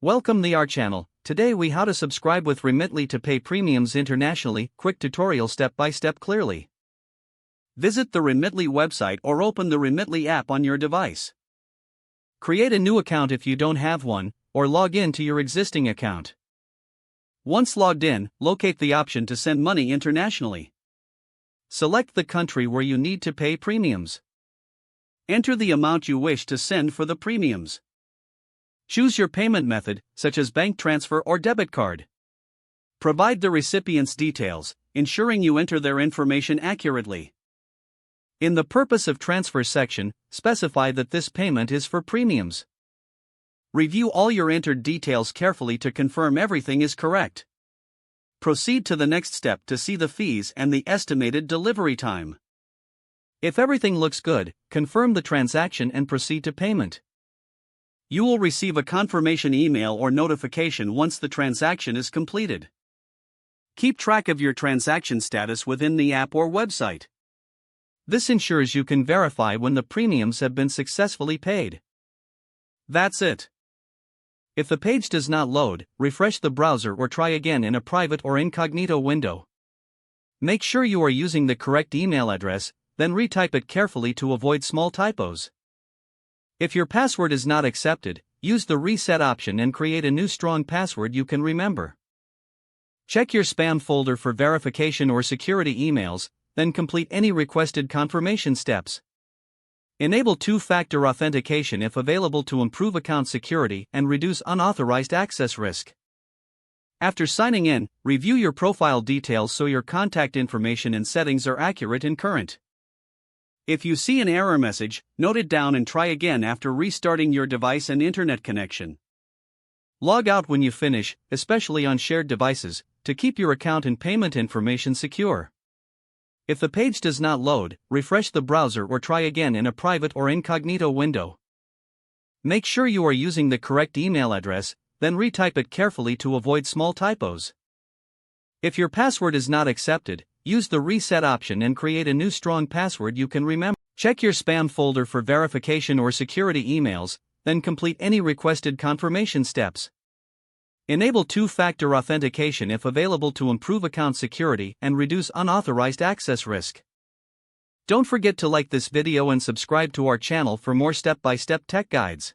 Welcome to our channel. Today we how to subscribe with Remitly to pay premiums internationally. Quick tutorial step by step clearly. Visit the Remitly website or open the Remitly app on your device. Create a new account if you don't have one, or log in to your existing account. Once logged in, locate the option to send money internationally. Select the country where you need to pay premiums. Enter the amount you wish to send for the premiums. Choose your payment method, such as bank transfer or debit card. Provide the recipient's details, ensuring you enter their information accurately. In the Purpose of Transfer section, specify that this payment is for premiums. Review all your entered details carefully to confirm everything is correct. Proceed to the next step to see the fees and the estimated delivery time. If everything looks good, confirm the transaction and proceed to payment. You will receive a confirmation email or notification once the transaction is completed. Keep track of your transaction status within the app or website. This ensures you can verify when the premiums have been successfully paid. That's it. If the page does not load, refresh the browser or try again in a private or incognito window. Make sure you are using the correct email address, then retype it carefully to avoid small typos. If your password is not accepted, use the reset option and create a new strong password you can remember. Check your spam folder for verification or security emails, then complete any requested confirmation steps. Enable two-factor authentication if available to improve account security and reduce unauthorized access risk. After signing in, review your profile details so your contact information and settings are accurate and current. If you see an error message, note it down and try again after restarting your device and internet connection. Log out when you finish, especially on shared devices, to keep your account and payment information secure. If the page does not load, refresh the browser or try again in a private or incognito window. Make sure you are using the correct email address, then retype it carefully to avoid small typos. If your password is not accepted, use the reset option and create a new strong password you can remember. Check your spam folder for verification or security emails, then complete any requested confirmation steps. Enable two-factor authentication if available to improve account security and reduce unauthorized access risk. Don't forget to like this video and subscribe to our channel for more step-by-step tech guides.